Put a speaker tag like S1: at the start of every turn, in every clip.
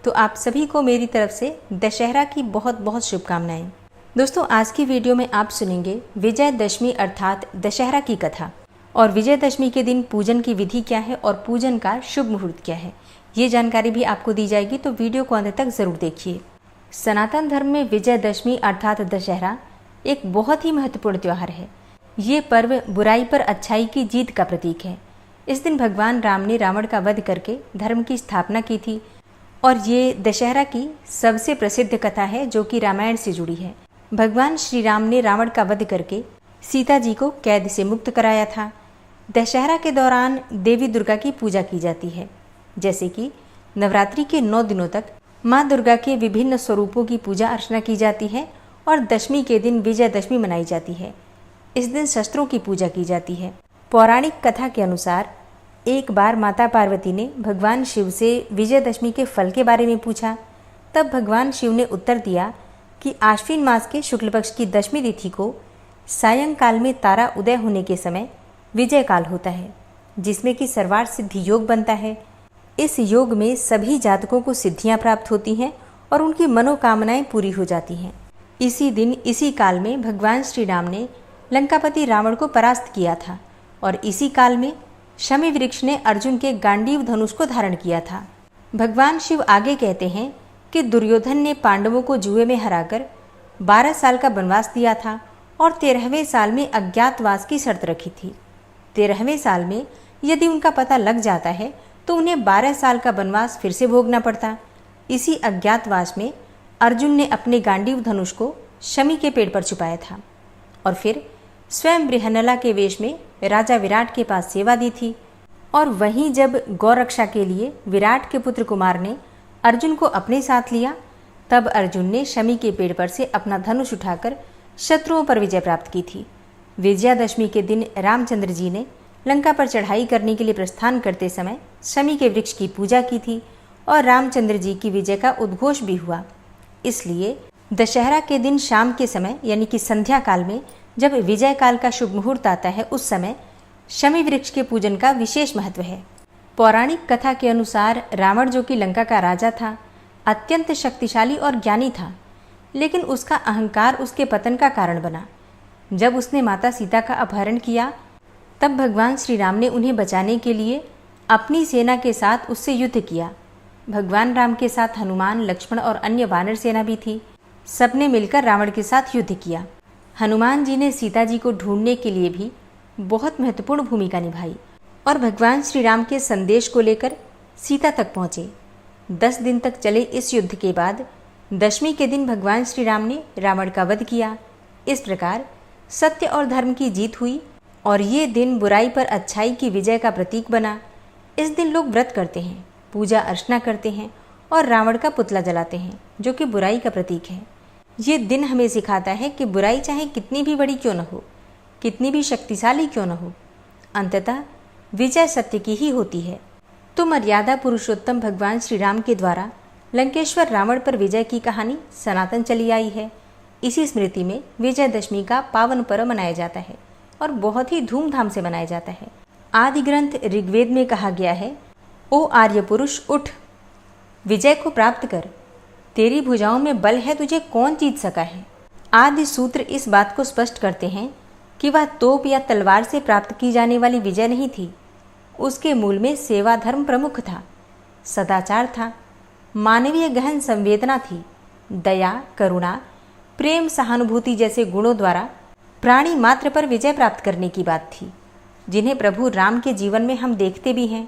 S1: तो आप सभी को मेरी तरफ से दशहरा की बहुत बहुत शुभकामनाएं। दोस्तों, आज की वीडियो में आप सुनेंगे विजयदशमी अर्थात दशहरा की कथा और विजयदशमी के दिन पूजन की विधि क्या है और पूजन का शुभ मुहूर्त क्या है, ये जानकारी भी आपको दी जाएगी, तो वीडियो को अंत तक जरूर देखिए। सनातन धर्म में विजयदशमी अर्थात दशहरा एक बहुत ही महत्वपूर्ण त्यौहार है। ये पर्व बुराई पर अच्छाई की जीत का प्रतीक है। इस दिन भगवान राम ने रावण का वध करके धर्म की स्थापना की थी और ये दशहरा की सबसे प्रसिद्ध कथा है जो कि रामायण से जुड़ी है। भगवान श्री राम ने रावण का वध करके सीता जी को कैद से मुक्त कराया था। दशहरा के दौरान देवी दुर्गा की पूजा की जाती है, जैसे कि नवरात्रि के 9 दिनों तक माँ दुर्गा के विभिन्न स्वरूपों की पूजा अर्चना की जाती है और दशमी के दिन विजयदशमी मनाई जाती है। इस दिन शस्त्रों की पूजा की जाती है। पौराणिक कथा के अनुसार एक बार माता पार्वती ने भगवान शिव से विजयदशमी के फल के बारे में पूछा। तब भगवान शिव ने उत्तर दिया कि आश्विन मास के शुक्ल पक्ष की दशमी तिथि को सायंकाल में तारा उदय होने के समय विजय काल होता है, जिसमें कि सर्वार्थ सिद्धि योग बनता है। इस योग में सभी जातकों को सिद्धियां प्राप्त होती हैं और उनकी मनोकामनाएं पूरी हो जाती हैं। इसी दिन इसी काल में भगवान श्री राम ने लंकापति रावण को परास्त किया था और इसी काल में शमी वृक्ष ने अर्जुन के गांडीव धनुष को धारण किया था। भगवान शिव आगे कहते हैं कि दुर्योधन ने पांडवों को जुए में हराकर 12 साल का वनवास दिया था और 13वें साल में अज्ञातवास की शर्त रखी थी। 13वें साल में यदि उनका पता लग जाता है तो उन्हें 12 साल का वनवास फिर से भोगना पड़ता। इसी अज्ञातवास में अर्जुन ने अपने गांडीव धनुष को शमी के पेड़ पर छुपाया था और फिर स्वयं बृहन्नला के वेश में राजा विराट के पास सेवा दी थी। और वहीं जब गौरक्षा के लिए विराट के पुत्र कुमार ने अर्जुन को अपने साथ लिया, तब अर्जुन ने शमी के पेड़ पर से अपना धनुष उठाकर शत्रुओं पर विजय प्राप्त की थी। विजयादशमी के दिन रामचंद्र जी ने लंका पर चढ़ाई करने के लिए प्रस्थान करते समय शमी के वृक्ष की पूजा की थी और रामचंद्र जी की विजय का उद्घोष भी हुआ। इसलिए दशहरा के दिन शाम के समय यानी कि संध्या काल में जब विजय काल का शुभ मुहूर्त आता है, उस समय शमी वृक्ष के पूजन का विशेष महत्व है। पौराणिक कथा के अनुसार रावण, जो कि लंका का राजा था, अत्यंत शक्तिशाली और ज्ञानी था, लेकिन उसका अहंकार उसके पतन का कारण बना। जब उसने माता सीता का अपहरण किया, तब भगवान श्री राम ने उन्हें बचाने के लिए अपनी सेना के साथ उससे युद्ध किया। भगवान राम के साथ हनुमान, लक्ष्मण और अन्य वानर सेना भी थी। सबने मिलकर रावण के साथ युद्ध किया। हनुमान जी ने सीता जी को ढूंढने के लिए भी बहुत महत्वपूर्ण भूमिका निभाई और भगवान श्री राम के संदेश को लेकर सीता तक पहुँचे। 10 दिन तक चले इस युद्ध के बाद दशमी के दिन भगवान श्री राम ने रावण का वध किया। इस प्रकार सत्य और धर्म की जीत हुई और ये दिन बुराई पर अच्छाई की विजय का प्रतीक बना। इस दिन लोग व्रत करते हैं, पूजा अर्चना करते हैं और रावण का पुतला जलाते हैं, जो कि बुराई का प्रतीक है। ये दिन हमें सिखाता है कि बुराई चाहे कितनी भी बड़ी क्यों न हो, कितनी भी शक्तिशाली क्यों न हो, अंततः विजय सत्य की ही होती है। तो मर्यादा पुरुषोत्तम भगवान श्री राम के द्वारा लंकेश्वर रावण पर विजय की कहानी सनातन चली आई है। इसी स्मृति में विजयदशमी का पावन पर्व मनाया जाता है और बहुत ही धूमधाम से मनाया जाता है। आदि ग्रंथ ऋग्वेद में कहा गया है, ओ आर्य पुरुष उठ, विजय को प्राप्त कर, तेरी भुजाओं में बल है, तुझे कौन जीत सका है। आदि सूत्र इस बात को स्पष्ट करते हैं कि वह तोप या तलवार से प्राप्त की जाने वाली विजय नहीं थी। उसके मूल में सेवा धर्म प्रमुख था, सदाचार था, मानवीय गहन संवेदना थी, दया, करुणा, प्रेम, सहानुभूति जैसे गुणों द्वारा प्राणी मात्र पर विजय प्राप्त करने की बात थी, जिन्हें प्रभु राम के जीवन में हम देखते भी हैं।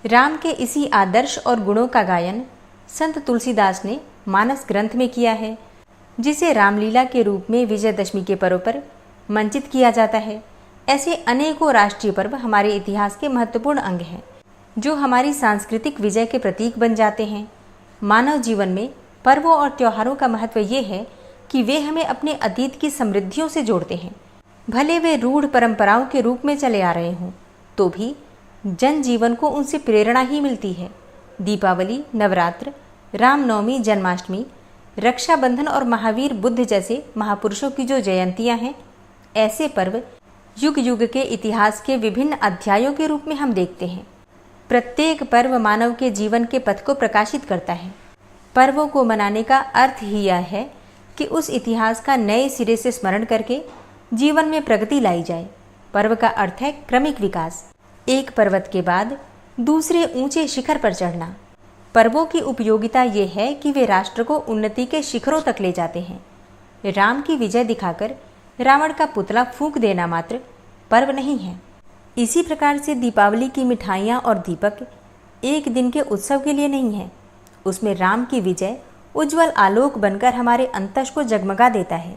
S1: राम के इसी आदर्श और गुणों का गायन संत तुलसीदास ने मानस ग्रंथ में किया है, जिसे रामलीला के रूप में विजयदशमी के पर्व पर मंचित किया जाता है। ऐसे अनेकों राष्ट्रीय पर्व हमारे इतिहास के महत्वपूर्ण अंग हैं, जो हमारी सांस्कृतिक विजय के प्रतीक बन जाते हैं। मानव जीवन में पर्वों और त्योहारों का महत्व ये है कि वे हमें अपने अतीत की समृद्धियों से जोड़ते हैं। भले वे रूढ़ परंपराओं के रूप में चले आ रहे हों, तो भी जनजीवन को उनसे प्रेरणा ही मिलती है। दीपावली, नवरात्र, रामनवमी, जन्माष्टमी, रक्षाबंधन और महावीर बुद्ध जैसे महापुरुषों की जो जयंतियां हैं, ऐसे पर्व युग युग के इतिहास के विभिन्न अध्यायों के रूप में हम देखते हैं। प्रत्येक पर्व मानव के जीवन के पथ को प्रकाशित करता है पर्वों को मनाने का अर्थ ही यह है कि उस इतिहास का नए सिरे से स्मरण करके जीवन में प्रगति लाई जाए। पर्व का अर्थ है क्रमिक विकास, एक पर्वत के बाद दूसरे ऊंचे शिखर पर चढ़ना। पर्वों की उपयोगिता ये है कि वे राष्ट्र को उन्नति के शिखरों तक ले जाते हैं। राम की विजय दिखाकर रावण का पुतला फूंक देना मात्र पर्व नहीं है। इसी प्रकार से दीपावली की मिठाइयाँ और दीपक एक दिन के उत्सव के लिए नहीं है। उसमें राम की विजय उज्जवल आलोक बनकर हमारे अंतस को जगमगा देता है।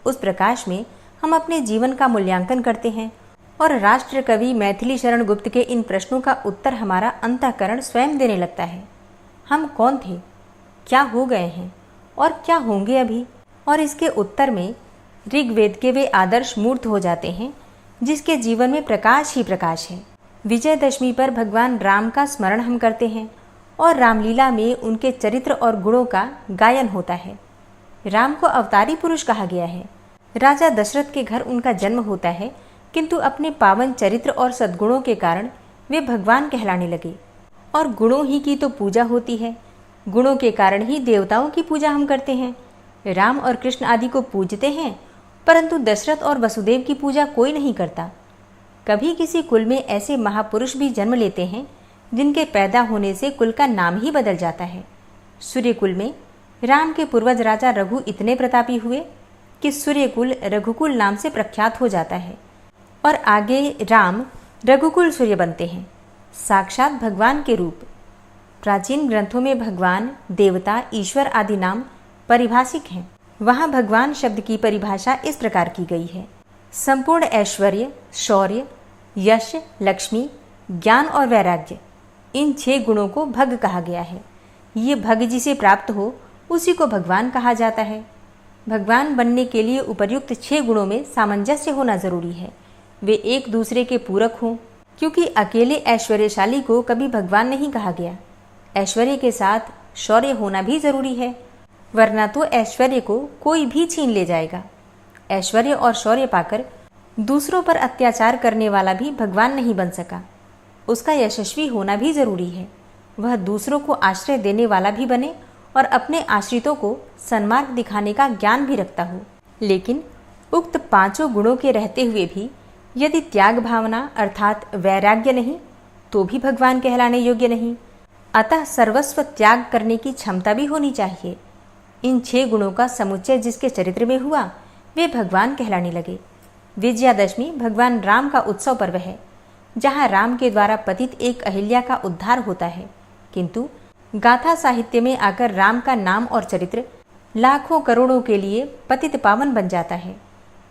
S1: उस प्रकाश में हम अपने जीवन का मूल्यांकन करते हैं और राष्ट्र कवि मैथिली शरण गुप्त के इन प्रश्नों का उत्तर हमारा अंतःकरण स्वयं देने लगता है। हम कौन थे, क्या हो गए हैं और क्या होंगे अभी? और इसके उत्तर में ऋग्वेद के वे आदर्श मूर्त हो जाते हैं जिसके जीवन में प्रकाश ही प्रकाश है। विजयदशमी पर भगवान राम का स्मरण हम करते हैं और रामलीला में उनके चरित्र और गुणों का गायन होता है। राम को अवतारी पुरुष कहा गया है। राजा दशरथ के घर उनका जन्म होता है, किंतु अपने पावन चरित्र और सद्गुणों के कारण वे भगवान कहलाने लगे। और गुणों ही की तो पूजा होती है, गुणों के कारण ही देवताओं की पूजा हम करते हैं। राम और कृष्ण आदि को पूजते हैं, परंतु दशरथ और वसुदेव की पूजा कोई नहीं करता। कभी किसी कुल में ऐसे महापुरुष भी जन्म लेते हैं जिनके पैदा होने से कुल का नाम ही बदल जाता है। सूर्यकुल में राम के पूर्वज राजा रघु इतने प्रतापी हुए कि सूर्यकुल रघुकुल नाम से प्रख्यात हो जाता है और आगे राम रघुकुल सूर्य बनते हैं, साक्षात भगवान के रूप। प्राचीन ग्रंथों में भगवान, देवता, ईश्वर आदि नाम परिभाषिक हैं। वहाँ भगवान शब्द की परिभाषा इस प्रकार की गई है: संपूर्ण ऐश्वर्य, शौर्य, यश, लक्ष्मी, ज्ञान और वैराग्य। इन 6 गुणों को भग कहा गया है। ये भग जिसे प्राप्त हो उसी को भगवान कहा जाता है। भगवान बनने के लिए उपर्युक्त 6 गुणों में सामंजस्य होना जरूरी है। वे एक दूसरे के पूरक हों, क्योंकि अकेले ऐश्वर्यशाली को कभी भगवान नहीं कहा गया। ऐश्वर्य के साथ शौर्य होना भी जरूरी है, वरना तो ऐश्वर्य को कोई भी छीन ले जाएगा। ऐश्वर्य और शौर्य पाकर दूसरों पर अत्याचार करने वाला भी भगवान नहीं बन सका। उसका यशस्वी होना भी जरूरी है। वह दूसरों को आश्रय देने वाला भी बने और अपने आश्रितों को सन्मार्ग दिखाने का ज्ञान भी रखता हो। लेकिन उक्त 5 गुणों के रहते हुए भी यदि त्याग भावना अर्थात वैराग्य नहीं, तो भी भगवान कहलाने योग्य नहीं। अतः सर्वस्व त्याग करने की क्षमता भी होनी चाहिए। इन 6 गुणों का समुच्चय जिसके चरित्र में हुआ, वे भगवान कहलाने लगे। विजयादशमी भगवान राम का उत्सव पर्व है, जहाँ राम के द्वारा पतित एक अहिल्या का उद्धार होता है। किंतु गाथा साहित्य में आकर राम का नाम और चरित्र लाखों करोड़ों के लिए पतित पावन बन जाता है।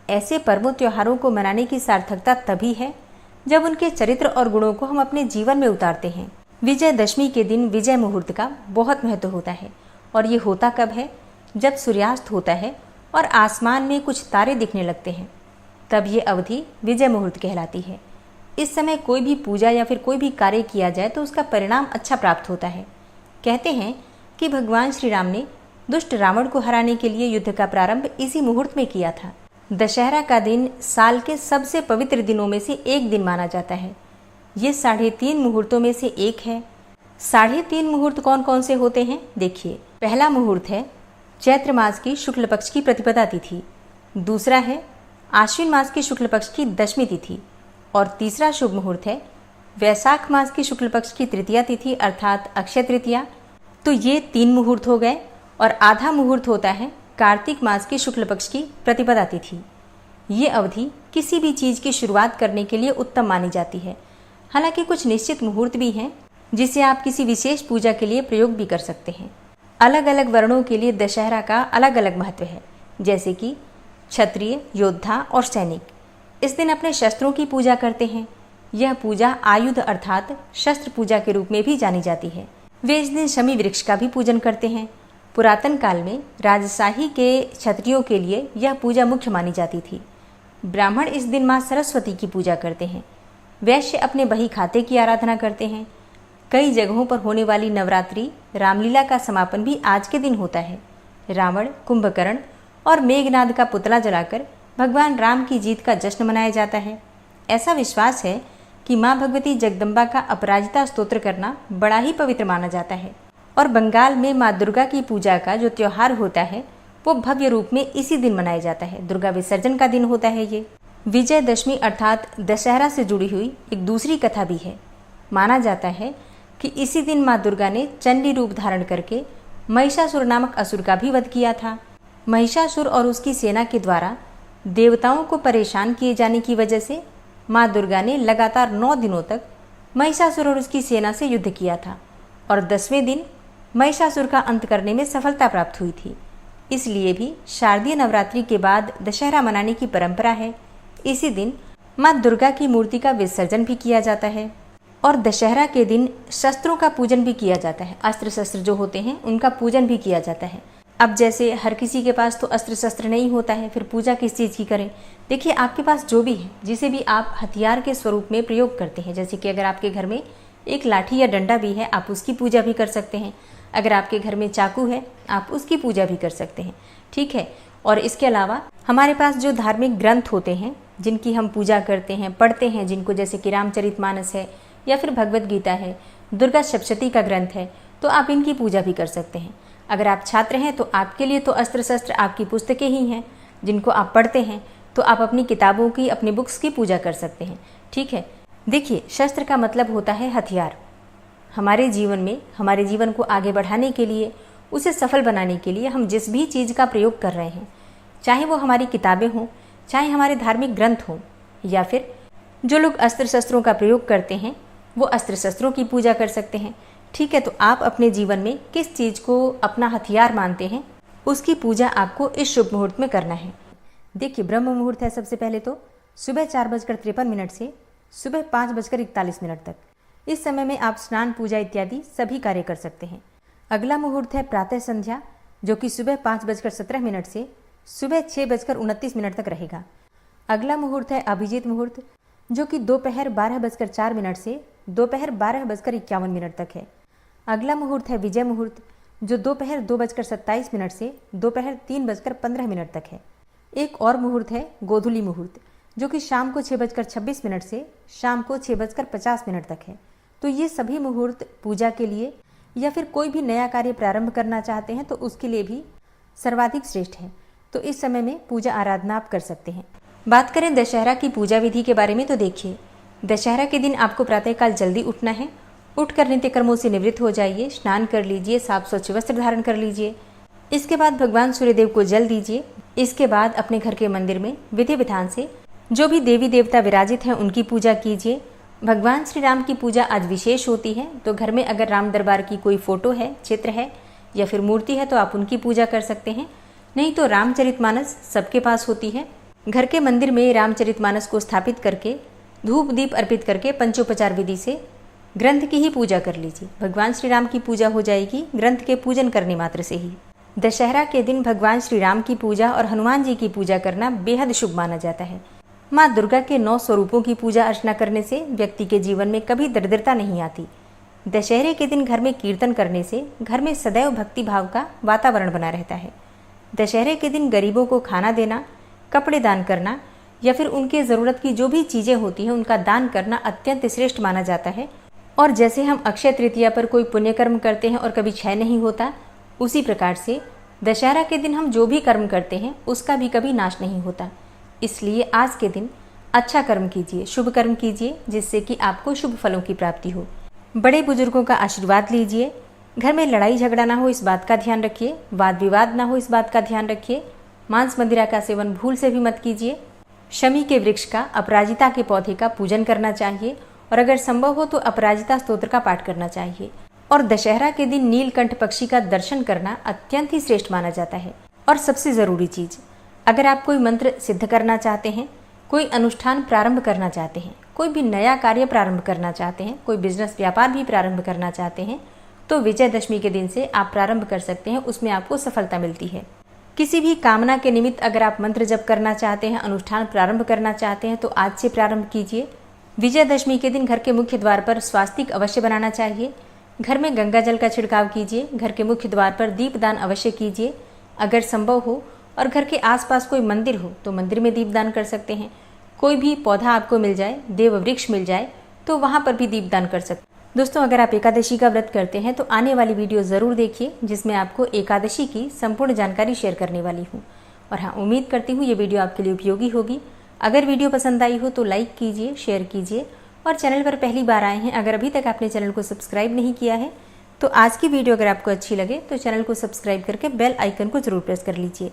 S1: ऐसे पर्वों त्योहारों को मनाने की सार्थकता तभी है जब उनके चरित्र और गुणों को हम अपने जीवन में उतारते हैं। विजयदशमी के दिन विजय मुहूर्त का बहुत महत्व होता है, और ये होता कब है? जब सूर्यास्त होता है और आसमान में कुछ तारे दिखने लगते हैं, तब ये अवधि विजय मुहूर्त कहलाती है। इस समय कोई भी पूजा या फिर कोई भी कार्य किया जाए तो उसका परिणाम अच्छा प्राप्त होता है। कहते हैं कि भगवान श्री राम ने दुष्ट रावण को हराने के लिए युद्ध का प्रारंभ इसी मुहूर्त में किया था। दशहरा का दिन साल के सबसे पवित्र दिनों में से एक दिन माना जाता है। ये 3.5 मुहूर्तों में से एक है। 3.5 मुहूर्त कौन कौन से होते हैं? देखिए, पहला मुहूर्त है चैत्र मास की शुक्ल पक्ष की प्रतिपदा तिथि, दूसरा है आश्विन मास की शुक्ल पक्ष की दशमी तिथि, और तीसरा शुभ मुहूर्त है वैशाख मास की शुक्ल पक्ष की तृतीया तिथि अर्थात अक्षय तृतीया। तो ये 3 मुहूर्त हो गए, और आधा मुहूर्त होता है कार्तिक मास की शुक्ल पक्ष की प्रतिपदा तिथि। ये अवधि किसी भी चीज़ की शुरुआत करने के लिए उत्तम मानी जाती है। हालांकि कुछ निश्चित मुहूर्त भी हैं जिसे आप किसी विशेष पूजा के लिए प्रयोग भी कर सकते हैं। अलग अलग वर्णों के लिए दशहरा का अलग अलग महत्व है, जैसे कि क्षत्रिय, योद्धा और सैनिक इस दिन अपने शस्त्रों की पूजा करते हैं। यह पूजा आयुध अर्थात शस्त्र पूजा के रूप में भी जानी जाती है। वे इस दिन शमी वृक्ष का भी पूजन करते हैं। पुरातन काल में राजशाही के क्षत्रियों के लिए यह पूजा मुख्य मानी जाती थी। ब्राह्मण इस दिन माँ सरस्वती की पूजा करते हैं। वैश्य अपने बही खाते की आराधना करते हैं। कई जगहों पर होने वाली नवरात्रि रामलीला का समापन भी आज के दिन होता है। रावण, कुंभकर्ण और मेघनाद का पुतला जलाकर भगवान राम की जीत का जश्न मनाया जाता है। ऐसा विश्वास है कि माँ भगवती जगदम्बा का अपराजिता स्तोत्र करना बड़ा ही पवित्र माना जाता है। और बंगाल में माँ दुर्गा की पूजा का जो त्योहार होता है वो भव्य रूप में इसी दिन मनाया जाता है। दुर्गा विसर्जन का दिन होता है ये। विजयदशमी अर्थात दशहरा से जुड़ी हुई एक दूसरी कथा भी है। माना जाता है कि इसी दिन माँ दुर्गा ने चंडी रूप धारण करके महिषासुर नामक असुर का भी वध किया था। महिषासुर और उसकी सेना के द्वारा देवताओं को परेशान किए जाने की वजह से माँ दुर्गा ने लगातार 9 दिनों तक महिषासुर और उसकी सेना से युद्ध किया था और 10वें दिन महिषासुर का अंत करने में सफलता प्राप्त हुई थी। इसलिए भी शारदीय नवरात्रि के बाद दशहरा मनाने की परंपरा है। इसी दिन माँ दुर्गा की मूर्ति का विसर्जन भी किया जाता है और दशहरा के दिन शस्त्रों का पूजन भी किया जाता है। अस्त्र शस्त्र जो होते हैं उनका पूजन भी किया जाता है। अब जैसे हर किसी के पास तो अस्त्र शस्त्र नहीं होता है, फिर पूजा किस चीज़ की करें। देखिए, आपके पास जो भी है, जिसे भी आप हथियार के स्वरूप में प्रयोग करते हैं, जैसे कि अगर आपके घर में एक लाठी या डंडा भी है, आप उसकी पूजा भी कर सकते हैं। अगर आपके घर में चाकू है, आप उसकी पूजा भी कर सकते हैं। ठीक है। और इसके अलावा हमारे पास जो धार्मिक ग्रंथ होते हैं जिनकी हम पूजा करते हैं, पढ़ते हैं जिनको, जैसे कि रामचरितमानस है या फिर भगवत गीता है, दुर्गा सप्तशती का ग्रंथ है, तो आप इनकी पूजा भी कर सकते हैं। अगर आप छात्र हैं तो आपके लिए तो अस्त्र शस्त्र आपकी पुस्तकें ही हैं जिनको आप पढ़ते हैं, तो आप अपनी किताबों की, अपनी बुक्स की पूजा कर सकते हैं। ठीक है। देखिए, शस्त्र का मतलब होता है हथियार। हमारे जीवन में, हमारे जीवन को आगे बढ़ाने के लिए, उसे सफल बनाने के लिए हम जिस भी चीज़ का प्रयोग कर रहे हैं, चाहे वो हमारी किताबें हों, चाहे हमारे धार्मिक ग्रंथ हों, या फिर जो लोग अस्त्र शस्त्रों का प्रयोग करते हैं वो अस्त्र शस्त्रों की पूजा कर सकते हैं। ठीक है। तो आप अपने जीवन में किस चीज़ को अपना हथियार मानते हैं, उसकी पूजा आपको इस शुभ मुहूर्त में करना है। देखिए, ब्रह्म मुहूर्त है सबसे पहले तो सुबह 4:53 से सुबह 5:41 तक। इस समय में आप स्नान, पूजा इत्यादि सभी कार्य कर सकते हैं। अगला मुहूर्त है प्रातः संध्या, जो कि सुबह 5:17 से सुबह 6:29 तक रहेगा। अगला मुहूर्त है अभिजीत मुहूर्त, जो कि दोपहर 12:04 से दोपहर 12:51 तक है। अगला मुहूर्त है विजय मुहूर्त, जो दोपहर 2:27 से दोपहर 3:15 तक है। एक और मुहूर्त है गोधूली मुहूर्त, जो कि शाम को 6:26 से शाम को 6:50 तक है। तो ये सभी मुहूर्त पूजा के लिए या फिर कोई भी नया कार्य प्रारंभ करना चाहते हैं तो उसके लिए भी सर्वाधिक श्रेष्ठ है। तो इस समय में पूजा आराधना आप कर सकते हैं। बात करें दशहरा की पूजा विधि के बारे में, तो देखिए, दशहरा के दिन आपको प्रातःकाल जल्दी उठना है। उठकर नित्य कर्मों से निवृत्त हो जाइए, स्नान कर लीजिए, साफ स्वच्छ वस्त्र धारण कर लीजिए। इसके बाद भगवान सूर्यदेव को जल दीजिए। इसके बाद अपने घर के मंदिर में विधि विधान से जो भी देवी देवता विराजित हैं उनकी पूजा कीजिए। भगवान श्री राम की पूजा आज विशेष होती है, तो घर में अगर राम दरबार की कोई फोटो है, चित्र है या फिर मूर्ति है तो आप उनकी पूजा कर सकते हैं। नहीं तो रामचरितमानस सबके पास होती है। घर के मंदिर में रामचरितमानस को स्थापित करके धूप दीप अर्पित करके पंचोपचार विधि से ग्रंथ की ही पूजा कर लीजिए। भगवान श्री राम की पूजा हो जाएगी ग्रंथ के पूजन करने मात्र से ही। दशहरा के दिन भगवान श्री राम की पूजा और हनुमान जी की पूजा करना बेहद शुभ माना जाता है। माँ दुर्गा के 9 स्वरूपों की पूजा अर्चना करने से व्यक्ति के जीवन में कभी दरिद्रता नहीं आती। दशहरे के दिन घर में कीर्तन करने से घर में सदैव भक्ति भाव का वातावरण बना रहता है। दशहरे के दिन गरीबों को खाना देना, कपड़े दान करना या फिर उनके ज़रूरत की जो भी चीज़ें होती हैं उनका दान करना अत्यंत श्रेष्ठ माना जाता है। और जैसे हम अक्षय तृतीया पर कोई पुण्यकर्म करते हैं और कभी क्षय नहीं होता, उसी प्रकार से दशहरा के दिन हम जो भी कर्म करते हैं उसका भी कभी नाश नहीं होता। इसलिए आज के दिन अच्छा कर्म कीजिए, शुभ कर्म कीजिए, जिससे कि आपको शुभ फलों की प्राप्ति हो। बड़े बुजुर्गों का आशीर्वाद लीजिए। घर में लड़ाई झगड़ा ना हो इस बात का ध्यान रखिए, वाद विवाद ना हो इस बात का ध्यान रखिए। मांस मदिरा का सेवन भूल से भी मत कीजिए। शमी के वृक्ष का, अपराजिता के पौधे का पूजन करना चाहिए और अगर संभव हो तो अपराजिता स्तोत्र का पाठ करना चाहिए। और दशहरा के दिन नीलकंठ पक्षी का दर्शन करना अत्यंत ही श्रेष्ठ माना जाता है। और सबसे ज़रूरी चीज़, अगर आप कोई मंत्र सिद्ध करना चाहते हैं, कोई अनुष्ठान प्रारंभ करना चाहते हैं, कोई भी नया कार्य प्रारंभ करना चाहते हैं, कोई बिजनेस व्यापार भी प्रारंभ करना चाहते हैं, तो विजयदशमी के दिन से आप प्रारंभ कर सकते हैं। उसमें आपको सफलता मिलती है। किसी भी कामना के निमित्त अगर आप मंत्र जप करना चाहते हैं, अनुष्ठान प्रारंभ करना चाहते हैं, तो आज से प्रारंभ कीजिए। विजयदशमी के दिन घर के मुख्य द्वार पर स्वास्तिक अवश्य बनाना चाहिए। घर में गंगा जल का छिड़काव कीजिए। घर के मुख्य द्वार पर दीपदान अवश्य कीजिए। अगर संभव हो और घर के आसपास कोई मंदिर हो तो मंदिर में दीपदान कर सकते हैं। कोई भी पौधा आपको मिल जाए, देव वृक्ष मिल जाए, तो वहाँ पर भी दीपदान कर सकते हैं। दोस्तों अगर आप एकादशी का व्रत करते हैं तो आने वाली वीडियो ज़रूर देखिए, जिसमें आपको एकादशी की संपूर्ण जानकारी शेयर करने वाली हूँ। और हाँ, उम्मीद करती हूँ ये वीडियो आपके लिए उपयोगी होगी। अगर वीडियो पसंद आई हो तो लाइक कीजिए, शेयर कीजिए, और चैनल पर पहली बार आए हैं, अगर अभी तक आपने चैनल को सब्सक्राइब नहीं किया है तो आज की वीडियो अगर आपको अच्छी लगे तो चैनल को सब्सक्राइब करके बेल आइकन को ज़रूर प्रेस कर लीजिए,